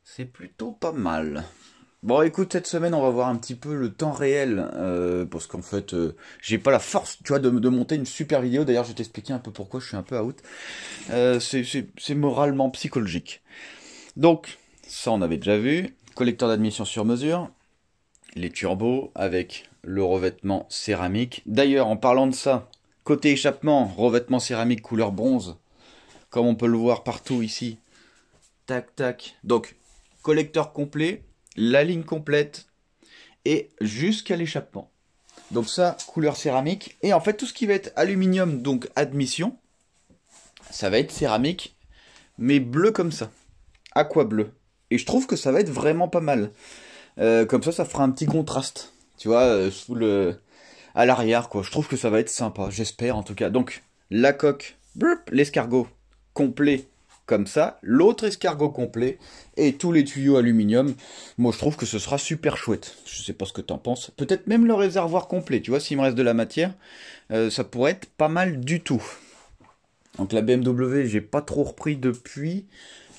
C'est plutôt pas mal. Bon, écoute, cette semaine, on va voir un petit peu le temps réel, parce qu'en fait, j'ai pas la force, tu vois, de monter une super vidéo. D'ailleurs, je vais t'expliquer un peu pourquoi je suis un peu out. C'est moralement psychologique. Donc, ça, on avait déjà vu. Collecteur d'admission sur mesure, les turbos avec le revêtement céramique. D'ailleurs, en parlant de ça, côté échappement, revêtement céramique couleur bronze, comme on peut le voir partout ici. Tac, tac. Donc, collecteur complet, la ligne complète et jusqu'à l'échappement. Donc ça, couleur céramique. Et en fait, tout ce qui va être aluminium, donc admission, ça va être céramique, mais bleu comme ça. Aqua bleu. Et je trouve que ça va être vraiment pas mal. Comme ça fera un petit contraste. Tu vois, à l'arrière, quoi. Je trouve que ça va être sympa. J'espère, en tout cas. Donc, la coque, l'escargot complet comme ça, l'autre escargot complet et tous les tuyaux aluminium. Moi, je trouve que ce sera super chouette. Je sais pas ce que t'en penses. Peut-être même le réservoir complet. Tu vois, s'il me reste de la matière, ça pourrait être pas mal du tout. Donc la BMW, j'ai pas trop repris depuis.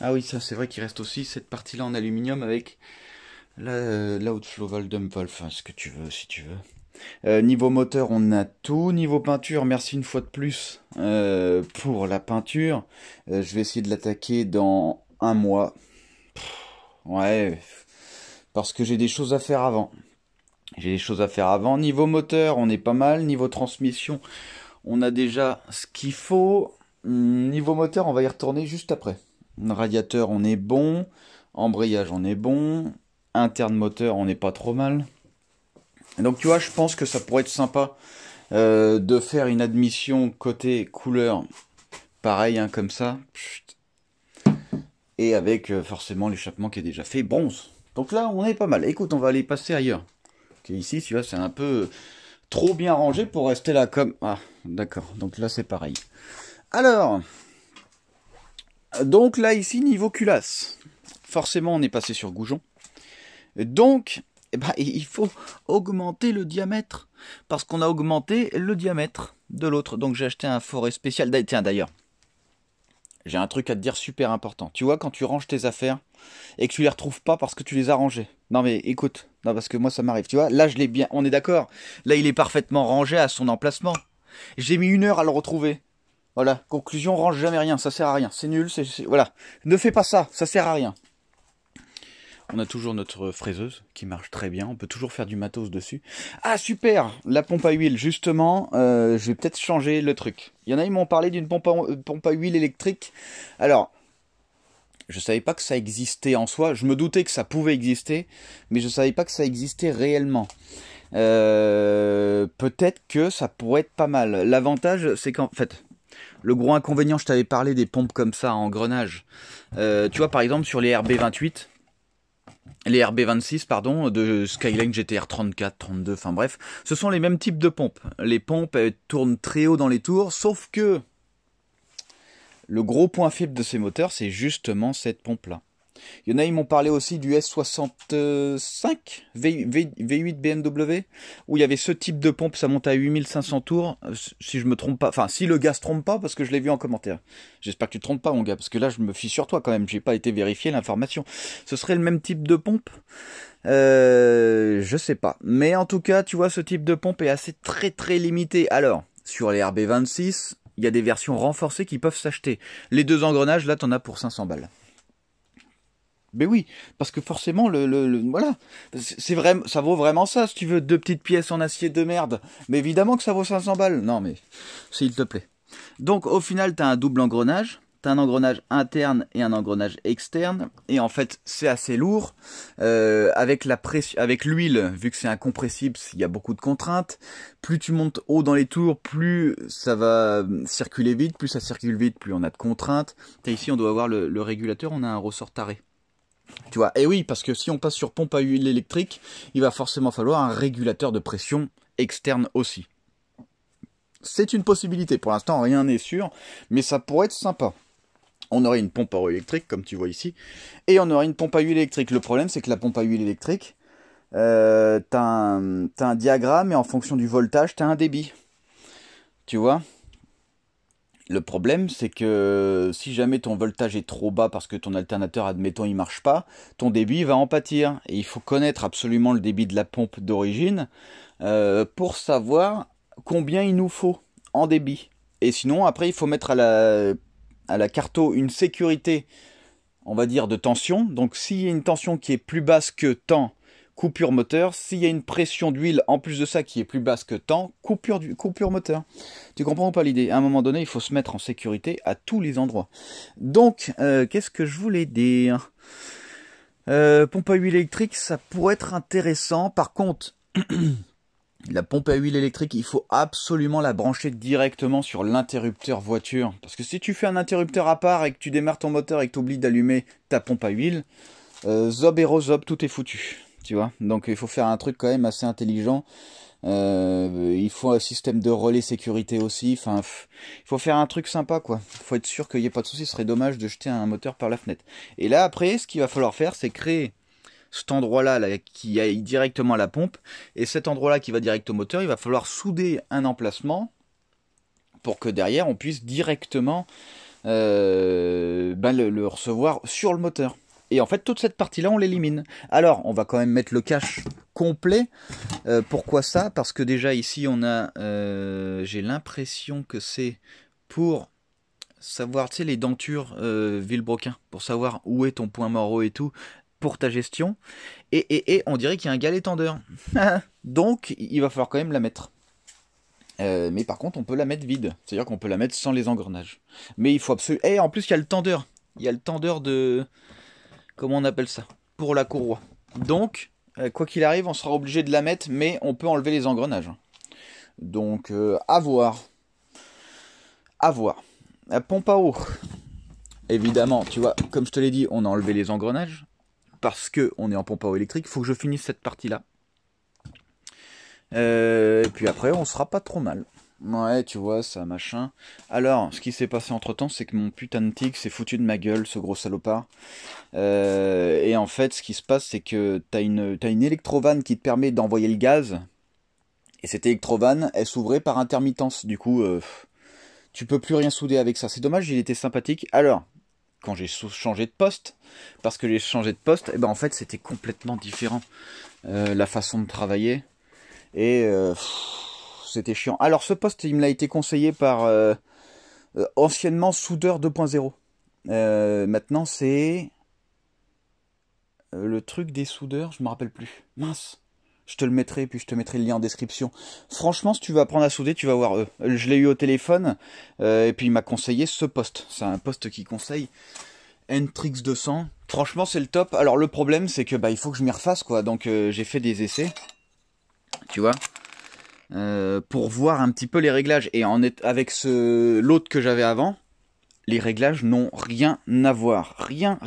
Ah oui, ça c'est vrai qu'il reste aussi cette partie-là en aluminium avec l'outflow valve, enfin ce que tu veux, si tu veux. Niveau moteur, on a tout. Niveau peinture, merci une fois de plus pour la peinture. Je vais essayer de l'attaquer dans un mois. Ouais, parce que j'ai des choses à faire avant. J'ai des choses à faire avant. Niveau moteur, on est pas mal. Niveau transmission, on a déjà ce qu'il faut. Niveau moteur, on va y retourner juste après. Radiateur, on est bon. Embrayage, on est bon. Interne moteur, on n'est pas trop mal. Donc tu vois, je pense que ça pourrait être sympa de faire une admission côté couleur, pareil, hein, comme ça. Et avec forcément l'échappement qui est déjà fait, bronze. Donc là, on est pas mal. Écoute, on va aller passer ailleurs. Okay, ici, tu vois, c'est un peu trop bien rangé pour rester là comme... Ah, d'accord. Donc là, c'est pareil. Alors, donc là, ici, niveau culasse. Forcément, on est passé sur goujon. Donc, eh ben, il faut augmenter le diamètre. Parce qu'on a augmenté le diamètre de l'autre. Donc j'ai acheté un forêt spécial. Tiens, d'ailleurs, j'ai un truc à te dire super important. Tu vois, quand tu ranges tes affaires et que tu les retrouves pas parce que tu les as rangées. Non mais écoute, non parce que moi ça m'arrive. Tu vois, là je l'ai bien, on est d'accord. Là il est parfaitement rangé à son emplacement. J'ai mis 1 heure à le retrouver. Voilà, conclusion, range jamais rien, ça sert à rien. C'est nul, voilà. Ne fais pas ça, ça sert à rien. On a toujours notre fraiseuse qui marche très bien. On peut toujours faire du matos dessus. Ah super, la pompe à huile justement. Je vais peut-être changer le truc. Il y en a, ils m'ont parlé d'une pompe à huile électrique. Alors, je savais pas que ça existait en soi. Je me doutais que ça pouvait exister, mais je savais pas que ça existait réellement. Peut-être que ça pourrait être pas mal. L'avantage, c'est qu'en fait, le gros inconvénient, je t'avais parlé des pompes comme ça en engrenage. Tu vois, par exemple, sur les RB28. Les RB26, pardon, de Skyline GTR 34, 32, enfin bref, ce sont les mêmes types de pompes. Les pompes tournent très haut dans les tours, sauf que le gros point faible de ces moteurs, c'est justement cette pompe-là. Il y en a, ils m'ont parlé aussi du S65 V8 BMW, où il y avait ce type de pompe, ça monte à 8500 tours, si je me trompe pas, enfin si le gars se trompe pas, parce que je l'ai vu en commentaire. J'espère que tu te trompes pas mon gars, parce que là je me fie sur toi quand même, j'ai pas été vérifier l'information. Ce serait le même type de pompe je sais pas. Mais en tout cas, tu vois, ce type de pompe est assez très limité. Alors, sur les RB26, il y a des versions renforcées qui peuvent s'acheter. Les 2 engrenages, là, t'en as pour 500 balles. Ben oui, parce que forcément, voilà, c'est vrai, ça vaut vraiment ça, si tu veux 2 petites pièces en acier de merde. Mais évidemment que ça vaut 500 balles. Non, mais, s'il te plaît. Donc, au final, t'as un double engrenage. T'as un engrenage interne et un engrenage externe. Et en fait, c'est assez lourd. Avec la pression, avec l'huile, vu que c'est incompressible, il y a beaucoup de contraintes. Plus tu montes haut dans les tours, plus ça va circuler vite. Plus ça circule vite, plus on a de contraintes. Ici, on doit avoir le régulateur, on a un ressort taré. Tu vois, et oui, parce que si on passe sur pompe à huile électrique, il va forcément falloir un régulateur de pression externe aussi. C'est une possibilité, pour l'instant rien n'est sûr, mais ça pourrait être sympa. On aurait une pompe à eau électrique, comme tu vois ici, et on aurait une pompe à huile électrique. Le problème, c'est que la pompe à huile électrique, t'as un diagramme, et en fonction du voltage, t'as un débit. Tu vois ? Le problème, c'est que si jamais ton voltage est trop bas parce que ton alternateur, admettons, il marche pas, ton débit va en pâtir. Et il faut connaître absolument le débit de la pompe d'origine pour savoir combien il nous faut en débit. Et sinon, après, il faut mettre à la carto une sécurité, on va dire, de tension. Donc, s'il y a une tension qui est plus basse que temps, coupure moteur. S'il y a une pression d'huile en plus de ça qui est plus basse que temps, coupure moteur. Tu comprends pas l'idée? À un moment donné, il faut se mettre en sécurité à tous les endroits. Donc, qu'est-ce que je voulais dire? Pompe à huile électrique, ça pourrait être intéressant. Par contre, la pompe à huile électrique, il faut absolument la brancher directement sur l'interrupteur voiture. Parce que si tu fais un interrupteur à part et que tu démarres ton moteur et que tu oublies d'allumer ta pompe à huile, zob et rozob, tout est foutu. Tu vois, donc il faut faire un truc quand même assez intelligent. Il faut un système de relais sécurité aussi. Enfin, il faut faire un truc sympa, quoi. Il faut être sûr qu'il n'y ait pas de soucis. Ce serait dommage de jeter un moteur par la fenêtre. Et là, après, ce qu'il va falloir faire, c'est créer cet endroit-là là, qui aille directement à la pompe. Et cet endroit-là qui va direct au moteur, il va falloir souder un emplacement pour que derrière, on puisse directement le recevoir sur le moteur. Et en fait, toute cette partie-là, on l'élimine. Alors, on va quand même mettre le cache complet. Pourquoi ça? Parce que déjà, ici, on a... j'ai l'impression que c'est pour savoir, tu sais, les dentures Villebroquin. Pour savoir où est ton point mort et tout, pour ta gestion. Et on dirait qu'il y a un galet tendeur. Donc, il va falloir quand même la mettre. Mais par contre, on peut la mettre vide. C'est-à-dire qu'on peut la mettre sans les engrenages. Mais il faut absolument... Et en plus, il y a le tendeur. Il y a le tendeur de... Comment on appelle ça? Pour la courroie. Donc, quoi qu'il arrive, on sera obligé de la mettre, mais on peut enlever les engrenages. Donc, à voir. À voir. La pompe à eau. Évidemment, tu vois, comme je te l'ai dit, on a enlevé les engrenages. Parce qu'on est en pompe à eau électrique. Il faut que je finisse cette partie-là. Et puis après, on sera pas trop mal. Ouais, tu vois, ça, machin. Alors, ce qui s'est passé entre-temps, c'est que mon putain de tic s'est foutu de ma gueule, ce gros salopard. Et en fait, ce qui se passe, c'est que t'as une électrovanne qui te permet d'envoyer le gaz. Et cette électrovanne, elle s'ouvrait par intermittence. Du coup, tu peux plus rien souder avec ça. C'est dommage, il était sympathique. Alors, quand j'ai changé de poste, parce que j'ai changé de poste, et ben en fait, c'était complètement différent. La façon de travailler. Et c'était chiant. Alors, ce poste, il me l'a été conseillé par anciennement soudeur 2.0. Maintenant, c'est... le truc des soudeurs, je me rappelle plus. Mince. Je te le mettrai, puis je te mettrai le lien en description. Franchement, si tu veux apprendre à souder, tu vas voir eux. Je l'ai eu au téléphone, et puis il m'a conseillé ce poste. C'est un poste qui conseille Ntrix 200. Franchement, c'est le top. Alors, le problème, c'est que il faut que je m'y refasse, quoi. Donc, j'ai fait des essais, tu vois, pour voir un petit peu les réglages. Et avec l'autre que j'avais avant, les réglages n'ont rien à voir. Rien.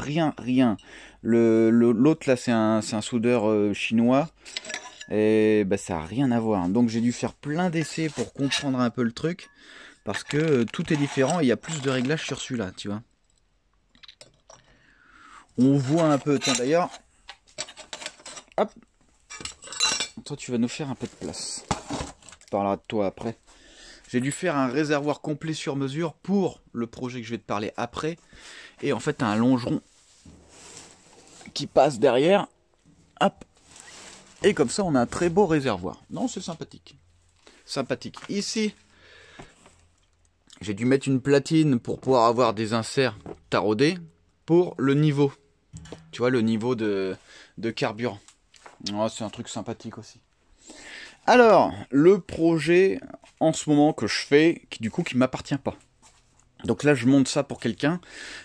L'autre là, c'est un soudeur chinois. Et ça n'a rien à voir. Donc j'ai dû faire plein d'essais pour comprendre un peu le truc. Parce que tout est différent et il y a plus de réglages sur celui-là, tu vois. On voit un peu. Tiens d'ailleurs. Hop. Toi tu vas nous faire un peu de place. On parlera de toi après. J'ai dû faire un réservoir complet sur mesure pour le projet que je vais te parler après. Et en fait, un longeron qui passe derrière. Hop. Et comme ça, on a un très beau réservoir. Non, c'est sympathique. Sympathique. Ici, j'ai dû mettre une platine pour pouvoir avoir des inserts taraudés pour le niveau. Tu vois, le niveau de carburant. Oh, c'est un truc sympathique aussi. Alors, le projet en ce moment que je fais, qui m'appartient pas. Donc là, je monte ça pour quelqu'un.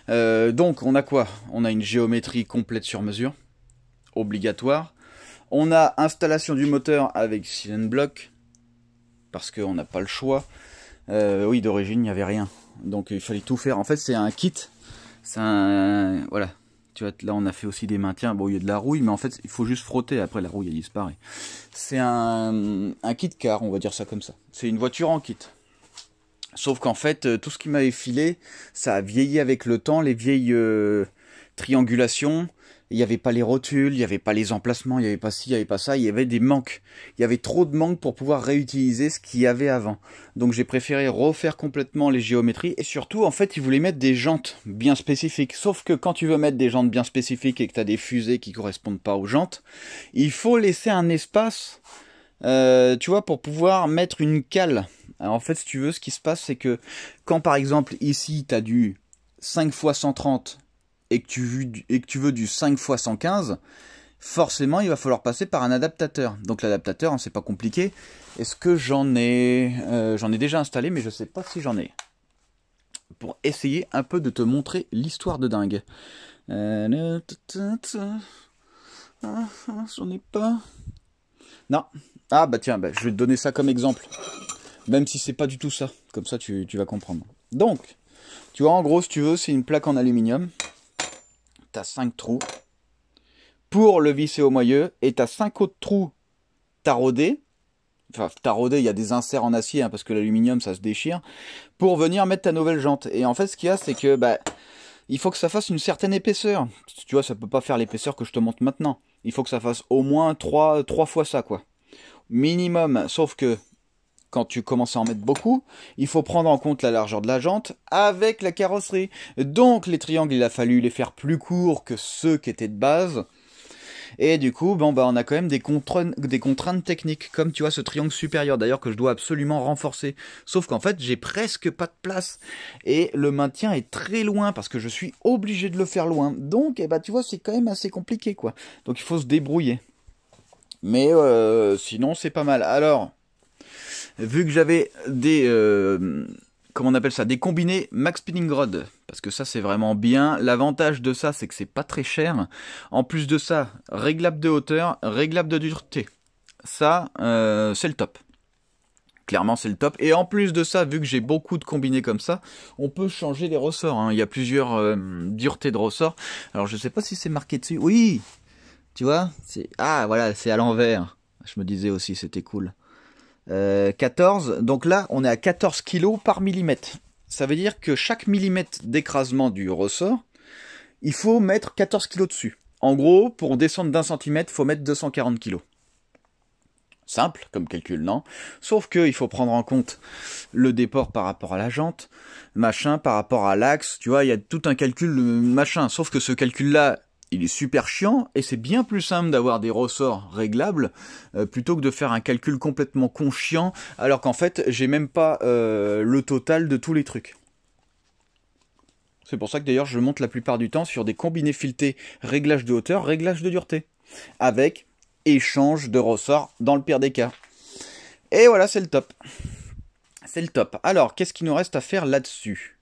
Donc, on a quoi? On a une géométrie complète sur mesure, obligatoire. On a installation du moteur avec cylinder block, parce qu'on n'a pas le choix. Oui, d'origine, il n'y avait rien. Donc, il fallait tout faire. En fait, c'est un kit. C'est un... Voilà. Tu vois, là, on a fait aussi des maintiens. Bon, il y a de la rouille, mais en fait, il faut juste frotter. Après, la rouille, elle disparaît. C'est un kit car, on va dire ça comme ça. C'est une voiture en kit. Sauf qu'en fait, tout ce qui m'avait filé, ça a vieilli avec le temps. Les vieilles triangulations. il n'y avait pas les rotules, il n'y avait pas les emplacements, il n'y avait pas ci, il n'y avait pas ça, il y avait des manques. Il y avait trop de manques pour pouvoir réutiliser ce qu'il y avait avant. Donc j'ai préféré refaire complètement les géométries, et surtout, en fait, ils voulaient mettre des jantes bien spécifiques. Sauf que quand tu veux mettre des jantes bien spécifiques et que tu as des fusées qui correspondent pas aux jantes, il faut laisser un espace, tu vois, pour pouvoir mettre une cale. Alors, en fait, si tu veux, ce qui se passe, c'est que quand, par exemple, ici, tu as du 5 x 130 et que tu veux du 5 x 115, forcément, il va falloir passer par un adaptateur. Donc, l'adaptateur, hein, c'est pas compliqué. Est-ce que j'en ai déjà installé, mais je sais pas si j'en ai. Pour essayer un peu de te montrer l'histoire de dingue. J'en ai pas. Non. Ah, bah tiens, je vais te donner ça comme exemple. Même si c'est pas du tout ça. Comme ça, tu vas comprendre. Donc, tu vois, en gros, si tu veux, c'est une plaque en aluminium. Tu as 5 trous pour le visser au moyeu. Et tu as 5 autres trous taraudés. Enfin, taraudés, il y a des inserts en acier, hein, parce que l'aluminium, ça se déchire. Pour venir mettre ta nouvelle jante. Et en fait, ce qu'il y a, c'est que il faut que ça fasse une certaine épaisseur. Tu vois, ça peut pas faire l'épaisseur que je te montre maintenant. Il faut que ça fasse au moins 3 fois ça, quoi. Minimum. Sauf que quand tu commences à en mettre beaucoup, il faut prendre en compte la largeur de la jante avec la carrosserie. Donc les triangles, il a fallu les faire plus courts que ceux qui étaient de base. Et du coup, on a quand même des contraintes techniques, comme tu vois ce triangle supérieur d'ailleurs que je dois absolument renforcer. Sauf qu'en fait, j'ai presque pas de place. Et le maintien est très loin parce que je suis obligé de le faire loin. Donc, tu vois, c'est quand même assez compliqué, quoi. Donc il faut se débrouiller. Mais sinon, c'est pas mal. Alors, vu que j'avais des... comment on appelle ça, des combinés Max Spinning Rod, parce que ça c'est vraiment bien. L'avantage de ça, c'est que c'est pas très cher. En plus de ça, réglable de hauteur, réglable de dureté. Ça, c'est le top. Clairement, c'est le top. Et en plus de ça, vu que j'ai beaucoup de combinés comme ça, on peut changer les ressorts, hein. Il y a plusieurs duretés de ressorts. Alors, je sais pas si c'est marqué dessus. Oui, tu vois, ah voilà, c'est à l'envers. Je me disais aussi, c'était cool. 14, donc là on est à 14 kg par millimètre. Ça veut dire que chaque millimètre d'écrasement du ressort, il faut mettre 14 kg dessus. En gros, pour descendre d'un centimètre, il faut mettre 240 kg. Simple comme calcul, non? Sauf qu'il faut prendre en compte le déport par rapport à la jante, machin, par rapport à l'axe, tu vois, il y a tout un calcul machin. Sauf que ce calcul-là, il est super chiant, et c'est bien plus simple d'avoir des ressorts réglables plutôt que de faire un calcul complètement chiant, alors qu'en fait, j'ai même pas le total de tous les trucs. C'est pour ça que d'ailleurs, je monte la plupart du temps sur des combinés filetés réglage de hauteur, réglage de dureté, avec échange de ressorts dans le pire des cas. Et voilà, c'est le top. C'est le top. Alors, qu'est-ce qu'il nous reste à faire là-dessus ?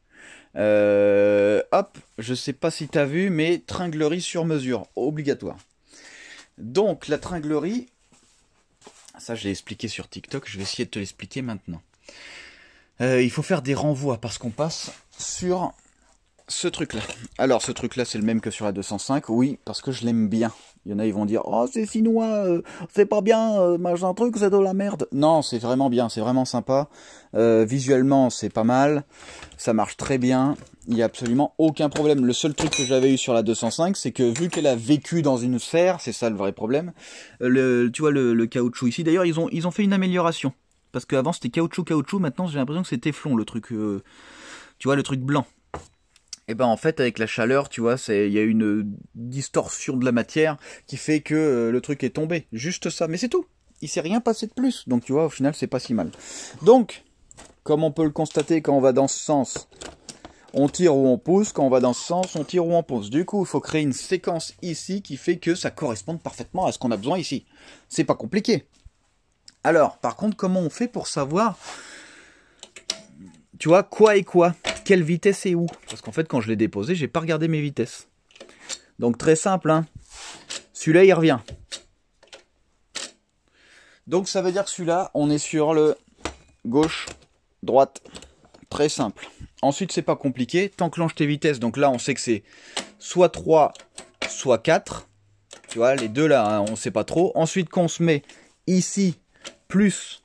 Hop, je sais pas si t'as vu, mais tringlerie sur mesure, obligatoire. Donc la tringlerie, ça je l'ai expliqué sur TikTok, je vais essayer de te l'expliquer maintenant. Il faut faire des renvois parce qu'on passe sur ce truc-là. Alors ce truc-là c'est le même que sur la 205, oui, parce que je l'aime bien. Il y en a, ils vont dire, oh c'est chinois, c'est pas bien, machin truc, c'est de la merde. Non, c'est vraiment bien, c'est vraiment sympa. Visuellement, c'est pas mal. Ça marche très bien. Il n'y a absolument aucun problème. Le seul truc que j'avais eu sur la 205, c'est que vu qu'elle a vécu dans une serre, c'est ça le vrai problème. Tu vois le caoutchouc ici. D'ailleurs, ils ont fait une amélioration. Parce qu'avant, c'était caoutchouc. Maintenant, j'ai l'impression que c'est téflon, le truc. Tu vois, le truc blanc. Et en fait avec la chaleur, tu vois, il y a une distorsion de la matière qui fait que le truc est tombé. Juste ça, mais c'est tout. Il s'est rien passé de plus. Donc tu vois, au final, c'est pas si mal. Donc, comme on peut le constater quand on va dans ce sens, on tire ou on pousse. Quand on va dans ce sens, on tire ou on pousse. Du coup, il faut créer une séquence ici qui fait que ça corresponde parfaitement à ce qu'on a besoin ici. C'est pas compliqué. Alors, par contre, comment on fait pour savoir, tu vois, quoi et quoi? Quelle vitesse et où? Parce qu'en fait, quand je l'ai déposé, j'ai pas regardé mes vitesses. Donc très simple, hein. Celui-là, il revient. Donc ça veut dire que celui-là, on est sur le gauche, droite. Très simple. Ensuite, c'est pas compliqué. T'enclenches tes vitesses. Donc là, on sait que c'est soit 3, soit 4. Tu vois, les deux là, hein, on sait pas trop. Ensuite, qu'on se met ici, plus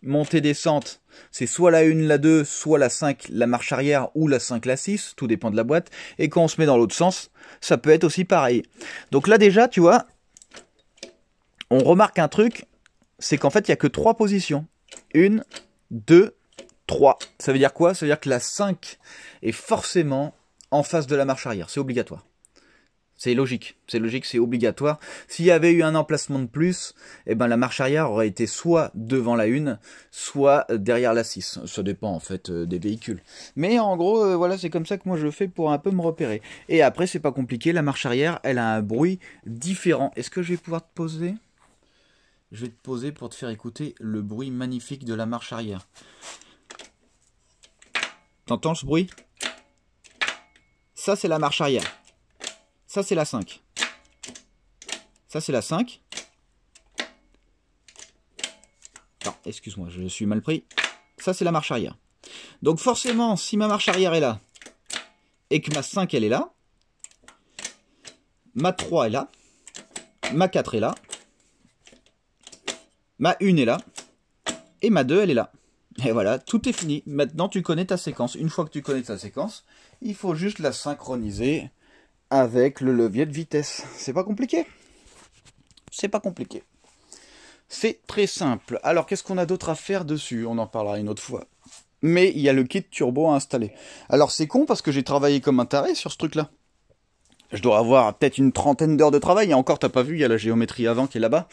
montée descente, c'est soit la 1, la 2, soit la 5, la marche arrière, ou la 5, la 6, tout dépend de la boîte. Et quand on se met dans l'autre sens, ça peut être aussi pareil. Donc là déjà, tu vois, on remarque un truc, c'est qu'en fait, il n'y a que 3 positions. 1, 2, 3. Ça veut dire quoi? Ça veut dire que la 5 est forcément en face de la marche arrière. C'est obligatoire. C'est logique, c'est obligatoire. S'il y avait eu un emplacement de plus, eh ben la marche arrière aurait été soit devant la 1, soit derrière la 6. Ça dépend en fait des véhicules. Mais en gros, voilà, c'est comme ça que moi je fais pour un peu me repérer. Et après, c'est pas compliqué, la marche arrière, elle a un bruit différent. Est-ce que je vais pouvoir te poser? Je vais te poser pour te faire écouter le bruit magnifique de la marche arrière. T'entends ce bruit? Ça, c'est la marche arrière. Ça, c'est la 5. Ça, c'est la 5. Non, excuse-moi, je suis mal pris. Ça, c'est la marche arrière. Donc, forcément, si ma marche arrière est là, et que ma 5, elle est là, ma 3 est là, ma 4 est là, ma 1 est là, et ma 2, elle est là. Et voilà, tout est fini. Maintenant, tu connais ta séquence. Une fois que tu connais ta séquence, il faut juste la synchroniser avec le levier de vitesse. C'est pas compliqué. C'est pas compliqué. C'est très simple. Alors, qu'est-ce qu'on a d'autre à faire dessus? On en parlera une autre fois. Mais il y a le kit turbo à installer. Alors, c'est con parce que j'ai travaillé comme un taré sur ce truc-là. Je dois avoir peut-être une trentaine d'heures de travail. Et encore, t'as pas vu, il y a la géométrie avant qui est là-bas.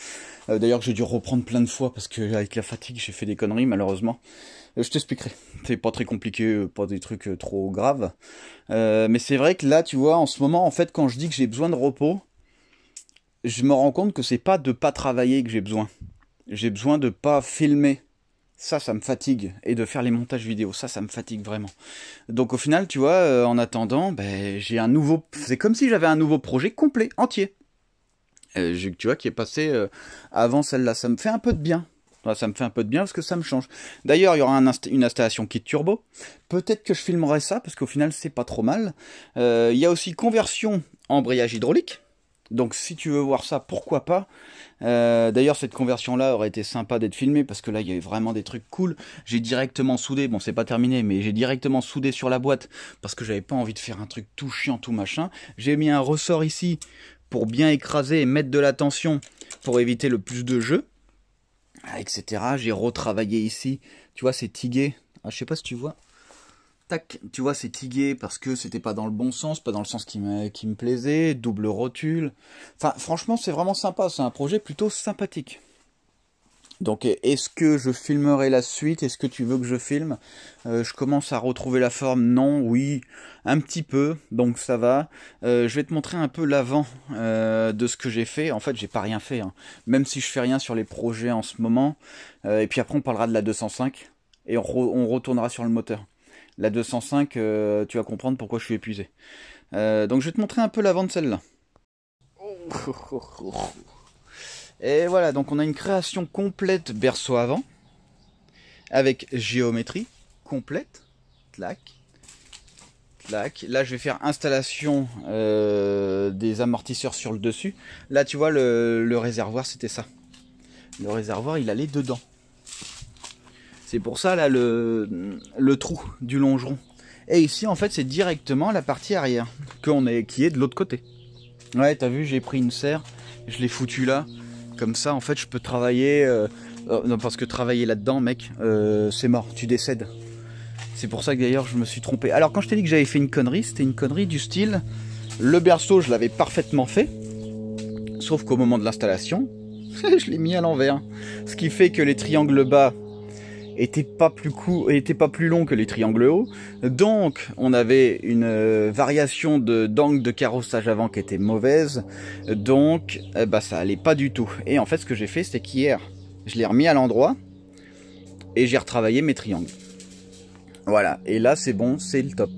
D'ailleurs, j'ai dû reprendre plein de fois parce que avec la fatigue, j'ai fait des conneries, malheureusement. Je t'expliquerai. C'est pas très compliqué, pas des trucs trop graves. Mais c'est vrai que là, tu vois, en ce moment, en fait, quand je dis que j'ai besoin de repos, je me rends compte que c'est pas de pas travailler que j'ai besoin. J'ai besoin de pas filmer. Ça me fatigue. Et de faire les montages vidéo, ça me fatigue vraiment. Donc au final, tu vois, en attendant, ben, j'ai un nouveau... C'est comme si j'avais un nouveau projet complet, entier. Tu vois, qui est passé avant celle-là. Ça me fait un peu de bien. Ça me fait un peu de bien parce que ça me change. D'ailleurs, il y aura une installation kit turbo. Peut-être que je filmerai ça parce qu'au final, c'est pas trop mal. Il y a aussi conversion embrayage hydraulique. Donc si tu veux voir ça, pourquoi pas. D'ailleurs, cette conversion-là aurait été sympa d'être filmée parce que là, il y avait vraiment des trucs cool. J'ai directement soudé, bon, c'est pas terminé, mais j'ai directement soudé sur la boîte parce que j'avais pas envie de faire un truc tout chiant, tout machin. J'ai mis un ressort ici pour bien écraser et mettre de la tension pour éviter le plus de jeu, etc. J'ai retravaillé ici. Tu vois, c'est tigué. Ah, je sais pas si tu vois. Tac, tu vois, c'est tigué parce que c'était pas dans le bon sens, pas dans le sens qui me plaisait, double rotule. Enfin, franchement, c'est vraiment sympa, c'est un projet plutôt sympathique. Donc, est-ce que je filmerai la suite? Est-ce que tu veux que je filme? Je commence à retrouver la forme. Non, oui, un petit peu, donc ça va. Je vais te montrer un peu l'avant de ce que j'ai fait. En fait, j'ai pas rien fait, hein. Même si je fais rien sur les projets en ce moment. Et puis après, on parlera de la 205 et on retournera sur le moteur. La 205, tu vas comprendre pourquoi je suis épuisé. Donc je vais te montrer un peu l'avant de celle-là. Et voilà, donc on a une création complète berceau avant. Avec géométrie complète. Tlac. Tlac. Là je vais faire installation des amortisseurs sur le dessus. Là tu vois le réservoir, c'était ça. Le réservoir il allait dedans. C'est pour ça là le trou du longeron. Et ici en fait c'est directement la partie arrière qui est de l'autre côté. Ouais, t'as vu, j'ai pris une serre, je l'ai foutu là. Comme ça en fait je peux travailler. Non, parce que travailler là-dedans, mec, c'est mort, tu décèdes. C'est pour ça que d'ailleurs je me suis trompé. Alors quand je t'ai dit que j'avais fait une connerie, c'était une connerie du style le berceau je l'avais parfaitement fait. Sauf qu'au moment de l'installation, je l'ai mis à l'envers. Ce qui fait que les triangles bas était pas plus long que les triangles hauts, donc on avait une variation d'angle de carrossage avant qui était mauvaise, donc bah ça allait pas du tout. Et en fait ce que j'ai fait c'est qu'hier je l'ai remis à l'endroit et j'ai retravaillé mes triangles. Voilà, et là c'est bon, c'est le top.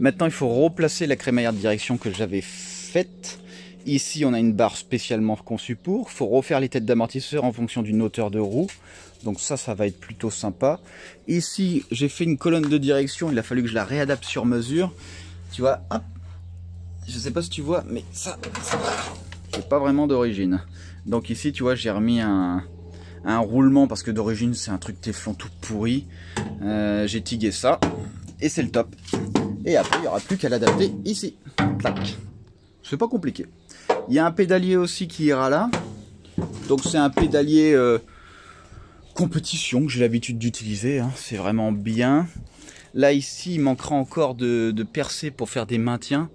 Maintenant il faut replacer la crémaillère de direction que j'avais faite. Ici on a une barre spécialement conçue pour, faut refaire les têtes d'amortisseur en fonction d'une hauteur de roue. Donc ça va être plutôt sympa. Ici, j'ai fait une colonne de direction. Il a fallu que je la réadapte sur mesure. Tu vois, hop. Je sais pas si tu vois, mais ça c'est pas vraiment d'origine. Donc ici, tu vois, j'ai remis un un roulement parce que d'origine c'est un truc téflon tout pourri. J'ai tigué ça et c'est le top. Et après il n'y aura plus qu'à l'adapter ici. Clac. C'est pas compliqué. Il y a un pédalier aussi qui ira là. Donc c'est un pédalier compétition que j'ai l'habitude d'utiliser. Hein. C'est vraiment bien. Là ici il manquera encore de percer pour faire des maintiens.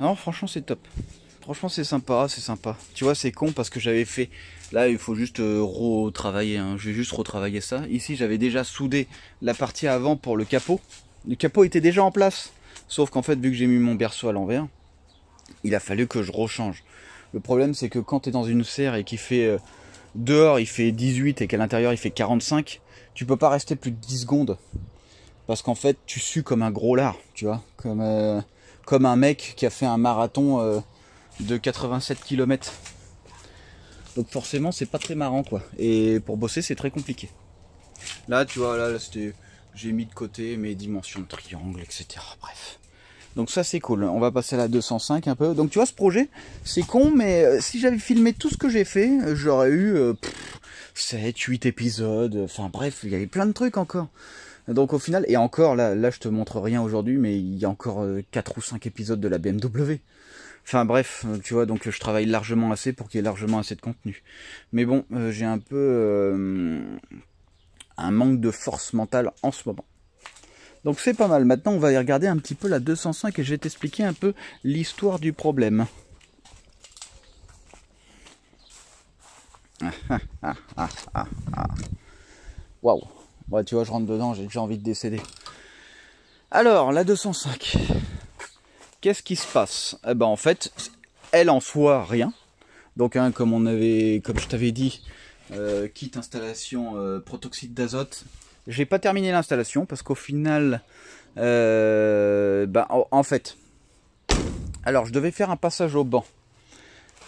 Alors franchement c'est top. Franchement c'est sympa, c'est sympa. Tu vois c'est con parce que j'avais fait... Là il faut juste retravailler, hein. Je vais juste retravailler ça. Ici j'avais déjà soudé la partie avant pour le capot. Le capot était déjà en place. Sauf qu'en fait vu que j'ai mis mon berceau à l'envers, il a fallu que je rechange. Le problème c'est que quand tu es dans une serre et qu'il fait... dehors il fait 18 et qu'à l'intérieur il fait 45, tu peux pas rester plus de 10 secondes. Parce qu'en fait tu sues comme un gros lard, tu vois. Comme un mec qui a fait un marathon de 87 km. Donc forcément c'est pas très marrant quoi. Et pour bosser c'est très compliqué. Là tu vois, là c'était, j'ai mis de côté mes dimensions de triangle, etc. Bref. Donc ça c'est cool. On va passer à la 205 un peu. Donc tu vois ce projet, c'est con, mais si j'avais filmé tout ce que j'ai fait, j'aurais eu 7, 8 épisodes. Enfin bref, il y avait plein de trucs encore. Donc au final, et encore là je te montre rien aujourd'hui, mais il y a encore 4 ou 5 épisodes de la BMW. Enfin bref, tu vois, donc je travaille largement assez pour qu'il y ait largement assez de contenu. Mais bon, j'ai un peu un manque de force mentale en ce moment. Donc c'est pas mal. Maintenant on va aller regarder un petit peu la 205 et je vais t'expliquer un peu l'histoire du problème. Waouh. Ouais, tu vois, je rentre dedans, j'ai déjà envie de décéder. Alors, la 205. Qu'est-ce qui se passe? Eh ben en fait, elle en soi, rien. Donc hein, comme je t'avais dit, kit installation protoxyde d'azote. J'ai pas terminé l'installation parce qu'au final, en fait, alors je devais faire un passage au banc.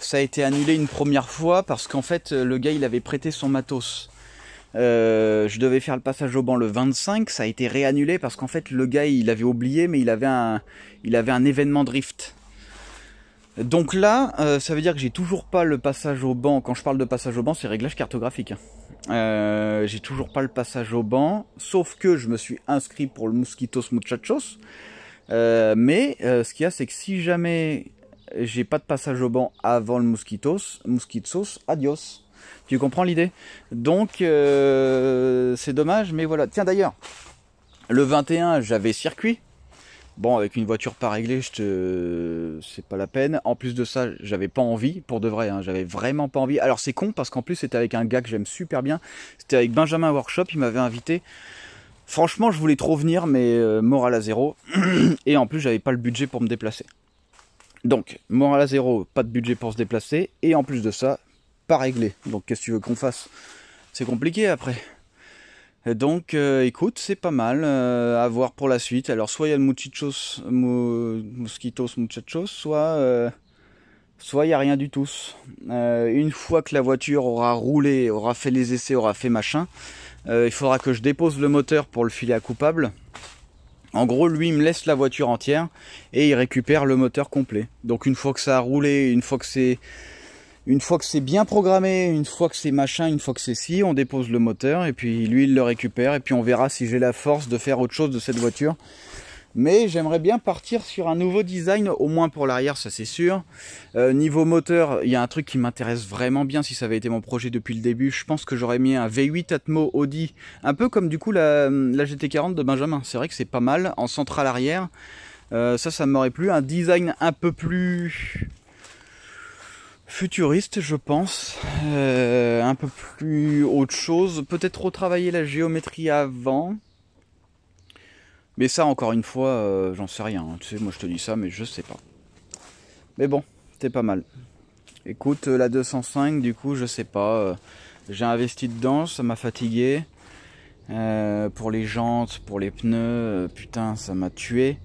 Ça a été annulé une première fois parce qu'en fait le gars il avait prêté son matos. Je devais faire le passage au banc le 25, ça a été réannulé parce qu'en fait le gars il avait oublié, mais il avait un événement drift. Donc là, ça veut dire que j'ai toujours pas le passage au banc. Quand je parle de passage au banc, c'est réglage cartographique. J'ai toujours pas le passage au banc, sauf que je me suis inscrit pour le Mosquitos Muchachos. Mais ce qu'il y a, c'est que si jamais j'ai pas de passage au banc avant le Mosquitos, adios. Tu comprends l'idée? Donc c'est dommage, mais voilà. Tiens d'ailleurs, le 21 j'avais circuit. Bon, avec une voiture pas réglée, c'est pas la peine. En plus de ça, j'avais pas envie, pour de vrai, hein, j'avais vraiment pas envie. Alors c'est con parce qu'en plus c'était avec un gars que j'aime super bien. C'était avec Benjamin Workshop, il m'avait invité. Franchement, je voulais trop venir, mais morale à zéro. Et en plus, j'avais pas le budget pour me déplacer. Donc, morale à zéro, pas de budget pour se déplacer. Et en plus de ça, pas réglé. Donc, qu'est-ce que tu veux qu'on fasse? C'est compliqué après. Donc, écoute, c'est pas mal à voir pour la suite. Alors, soit il y a le Mosquitos Muchachos, soit il n'y a rien du tout. Une fois que la voiture aura roulé, aura fait les essais, aura fait machin, il faudra que je dépose le moteur pour le filer à coupable. En gros, lui, il me laisse la voiture entière et il récupère le moteur complet. Donc une fois que ça a roulé, une fois que c'est bien programmé, une fois que c'est machin, une fois que c'est ci, on dépose le moteur et puis lui, il le récupère et puis on verra si j'ai la force de faire autre chose de cette voiture. Mais j'aimerais bien partir sur un nouveau design, au moins pour l'arrière, ça c'est sûr. Niveau moteur, il y a un truc qui m'intéresse vraiment bien si ça avait été mon projet depuis le début. Je pense que j'aurais mis un V8 Atmo Audi, un peu comme du coup la GT40 de Benjamin. C'est vrai que c'est pas mal, en centrale arrière. Ça m'aurait plu. Un design un peu plus futuriste, je pense. Un peu plus autre chose. Peut-être retravailler la géométrie avant. Mais ça, encore une fois, j'en sais rien. Tu sais, moi je te dis ça, mais je sais pas. Mais bon, c'est pas mal. Écoute, la 205, du coup, je sais pas. J'ai investi dedans, ça m'a fatigué. Pour les jantes, pour les pneus, putain, ça m'a tué.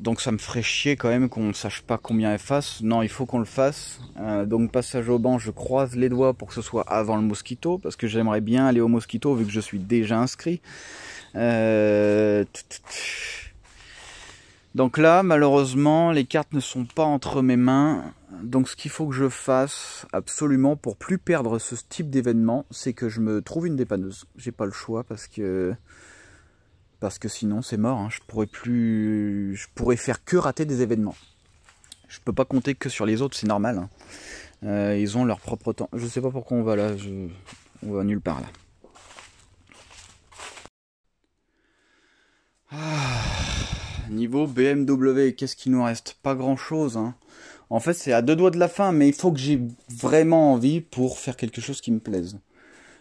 Donc ça me ferait chier quand même qu'on ne sache pas combien elle fasse. Non, il faut qu'on le fasse. Donc passage au banc, je croise les doigts pour que ce soit avant le Mosquito. Parce que j'aimerais bien aller au Mosquito vu que je suis déjà inscrit. Donc là, malheureusement, les cartes ne sont pas entre mes mains. Donc ce qu'il faut que je fasse absolument pour plus perdre ce type d'événement, c'est que je me trouve une dépanneuse. J'ai pas le choix parce que sinon c'est mort, hein. Je pourrais faire que rater des événements. Je peux pas compter que sur les autres, c'est normal, hein. Ils ont leur propre temps. Je sais pas pourquoi on va là, on va nulle part là. Niveau BMW, qu'est-ce qu'il nous reste? Pas grand chose, hein. En fait, c'est à deux doigts de la fin, mais il faut que j'ai vraiment envie pour faire quelque chose qui me plaise.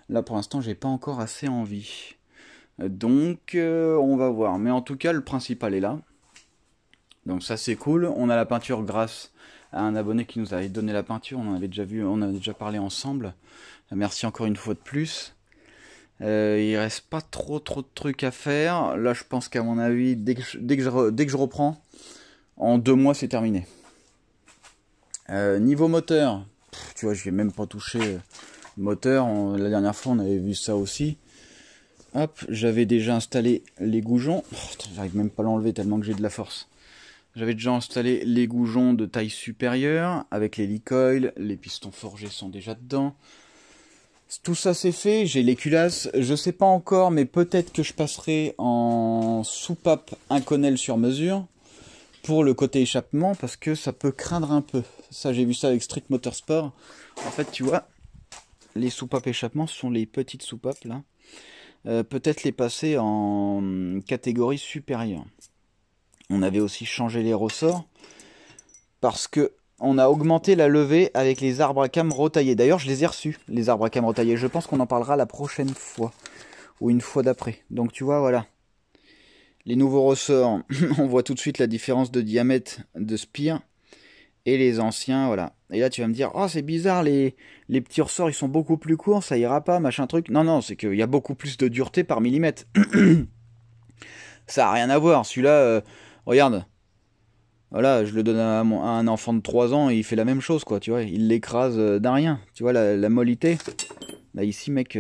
Là, pour l'instant, j'ai pas encore assez envie. Donc, on va voir. Mais en tout cas, le principal est là. Donc ça, c'est cool. On a la peinture grâce à un abonné qui nous avait donné la peinture. On en avait déjà vu, on avait déjà parlé ensemble. Merci encore une fois de plus. Il reste pas trop de trucs à faire. Là, je pense qu'à mon avis, dès que je reprends, en 2 mois, c'est terminé. Niveau moteur, tu vois, je n'ai même pas touché moteur. La dernière fois, on avait vu ça aussi. Hop, j'avais déjà installé les goujons. J'arrive même pas à l'enlever tellement que j'ai de la force. J'avais déjà installé les goujons de taille supérieure avec l'hélicoil. Les pistons forgés sont déjà dedans. Tout ça c'est fait, j'ai les culasses, je sais pas encore, mais peut-être que je passerai en soupape Inconel sur mesure pour le côté échappement, parce que ça peut craindre un peu. Ça, j'ai vu ça avec Street Motorsport. En fait, tu vois, les soupapes échappement sont les petites soupapes là. Peut-être les passer en catégorie supérieure. On avait aussi changé les ressorts parce que on a augmenté la levée avec les arbres à cam retaillés. D'ailleurs, je les ai reçus, les arbres à cam retaillés. Je pense qu'on en parlera la prochaine fois. Ou une fois d'après. Donc, tu vois, voilà. Les nouveaux ressorts, on voit tout de suite la différence de diamètre de spire. Et les anciens, voilà. Et là, tu vas me dire, oh, c'est bizarre, les petits ressorts, ils sont beaucoup plus courts, ça ira pas, machin truc. Non, non, c'est qu'il y a beaucoup plus de dureté par millimètre. Ça n'a rien à voir. Celui-là, regarde. Voilà, je le donne à un enfant de 3 ans et il fait la même chose, quoi, tu vois. Il l'écrase d'un rien. Tu vois, la mollité. Là, ici, mec...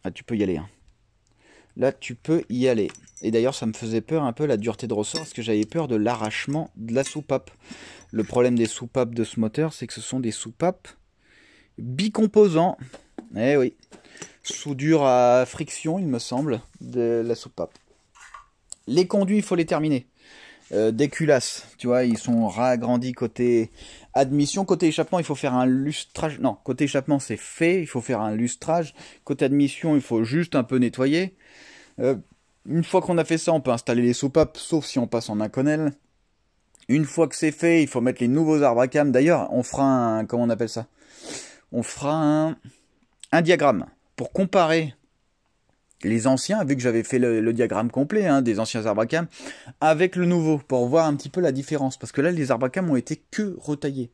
Ah, tu peux y aller, hein. Là, tu peux y aller. Et d'ailleurs, ça me faisait peur un peu, la dureté de ressort, parce que j'avais peur de l'arrachement de la soupape. Le problème des soupapes de ce moteur, c'est que ce sont des soupapes bicomposants. Eh oui. Soudure à friction, il me semble, de la soupape. Les conduits, il faut les terminer. Des culasses, tu vois, ils sont ragrandis côté admission. Côté échappement, il faut faire un lustrage. Non, côté échappement, c'est fait, il faut faire un lustrage. Côté admission, il faut juste un peu nettoyer. Une fois qu'on a fait ça, on peut installer les soupapes, sauf si on passe en Inconel. Une fois que c'est fait, il faut mettre les nouveaux arbres à cam. D'ailleurs, on fera un... Comment on appelle ça? On fera un diagramme pour comparer les anciens, vu que j'avais fait le diagramme complet, hein, des anciens arbres à cam, avec le nouveau, pour voir un petit peu la différence. Parce que là, les arbres à cam ont été que retaillés.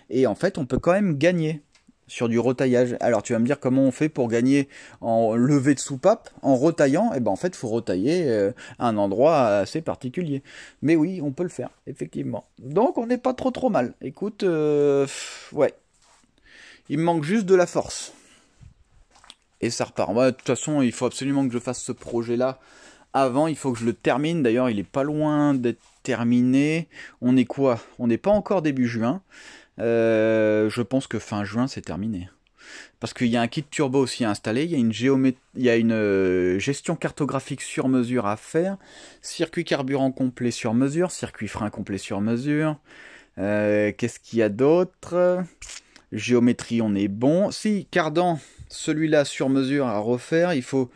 Et en fait, on peut quand même gagner sur du retaillage. Alors, tu vas me dire comment on fait pour gagner en levée de soupape, en retaillant. Et ben en fait, il faut retailler à un endroit assez particulier. Mais oui, on peut le faire, effectivement. Donc, on n'est pas trop mal. Écoute, ouais. Il me manque juste de la force. Et ça repart. Ouais, de toute façon, il faut absolument que je fasse ce projet-là avant. Il faut que je le termine. D'ailleurs, il est pas loin d'être terminé. On est quoi? On n'est pas encore début juin. Je pense que fin juin, c'est terminé. Parce qu'il y a un kit turbo aussi à installer. Il y a une gestion cartographique sur mesure à faire. Circuit carburant complet sur mesure. Circuit frein complet sur mesure. Qu'est-ce qu'il y a d'autre? Géométrie, on est bon. Si, cardan, celui-là sur mesure à refaire. Il faut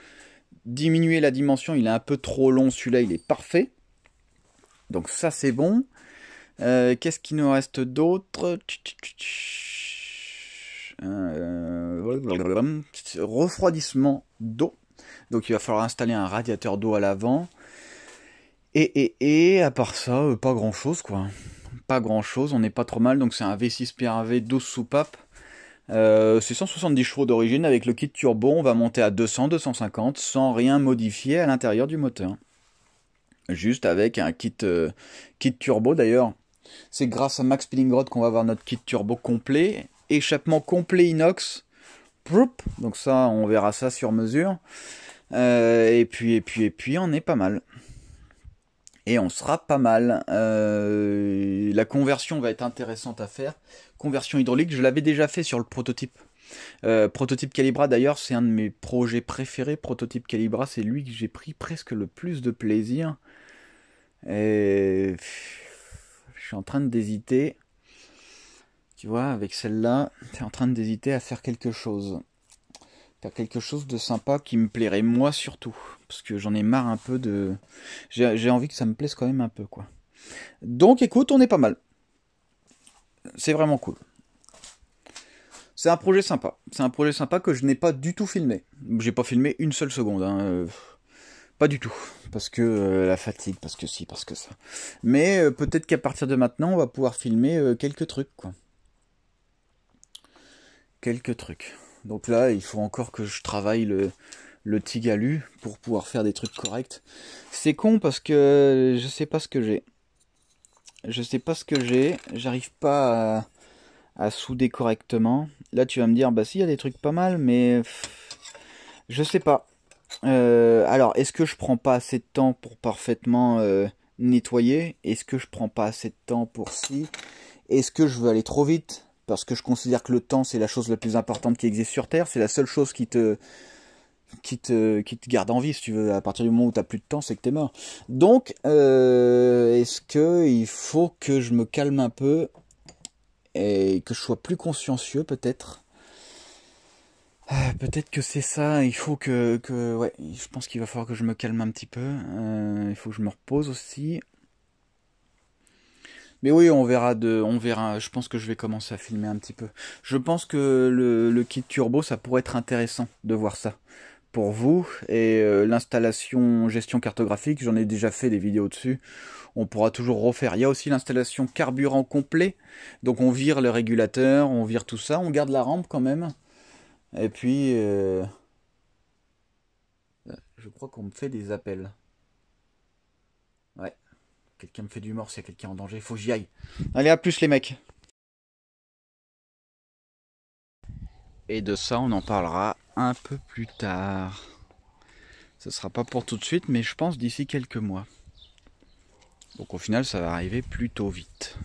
diminuer la dimension. Il est un peu trop long. Celui-là, il est parfait. Donc ça, c'est bon. Qu'est-ce qu'il nous reste d'autre? Refroidissement d'eau. Donc il va falloir installer un radiateur d'eau à l'avant. Et à part ça, pas grand chose quoi. Pas grand chose, on n'est pas trop mal. Donc c'est un V6 PRV 12 soupapes. C'est 170 chevaux d'origine. Avec le kit turbo, on va monter à 200, 250 sans rien modifier à l'intérieur du moteur. Juste avec un kit turbo d'ailleurs. C'est grâce à Max Pillingrod qu'on va avoir notre kit turbo complet. Échappement complet inox. Donc ça, on verra ça sur mesure. Et puis, on est pas mal. Et on sera pas mal. La conversion va être intéressante à faire. Conversion hydraulique, je l'avais déjà fait sur le prototype. Prototype Calibra d'ailleurs, c'est un de mes projets préférés. Prototype Calibra, c'est lui que j'ai pris presque le plus de plaisir. Et je suis en train d'hésiter. Tu vois, avec celle-là, je suis en train d'hésiter à faire quelque chose. Faire quelque chose de sympa qui me plairait, moi surtout. Parce que j'en ai marre un peu de... J'ai envie que ça me plaise quand même un peu, quoi. Donc écoute, on est pas mal. C'est vraiment cool. C'est un projet sympa. C'est un projet sympa que je n'ai pas du tout filmé. J'ai pas filmé une seule seconde. Hein. Pas du tout. Parce que la fatigue, parce que si, parce que ça. Mais peut-être qu'à partir de maintenant, on va pouvoir filmer quelques trucs, quoi. Quelques trucs. Donc là, il faut encore que je travaille le Tigalu pour pouvoir faire des trucs corrects. C'est con parce que je sais pas ce que j'ai. Je sais pas ce que j'ai. J'arrive pas à souder correctement. Là, tu vas me dire, bah si, il y a des trucs pas mal, mais je sais pas. Alors, est-ce que je prends pas assez de temps pour parfaitement nettoyer? Est-ce que je prends pas assez de temps pour si? Est-ce que je veux aller trop vite? Parce que je considère que le temps, c'est la chose la plus importante qui existe sur Terre. C'est la seule chose qui te garde en vie, si tu veux. À partir du moment où tu n'as plus de temps, c'est que tu es mort. Donc, est-ce qu'il faut que je me calme un peu et que je sois plus consciencieux, peut-être? Peut-être que c'est ça. Il faut ouais, je pense qu'il va falloir que je me calme un petit peu. Il faut que je me repose aussi. Mais oui, on verra. Je pense que je vais commencer à filmer un petit peu. Je pense que le kit turbo, ça pourrait être intéressant de voir ça pour vous. Et l'installation gestion cartographique, j'en ai déjà fait des vidéos dessus. On pourra toujours refaire. Il y a aussi l'installation carburant complet. Donc on vire le régulateur, on vire tout ça, on garde la rampe quand même. Et puis, je crois qu'on me fait des appels. Ouais. Quelqu'un me fait du mort, s'il y a quelqu'un en danger, faut que j'y aille. Allez, à plus les mecs. Et de ça, on en parlera un peu plus tard. Ce sera pas pour tout de suite, mais je pense d'ici quelques mois. Donc au final, ça va arriver plutôt vite.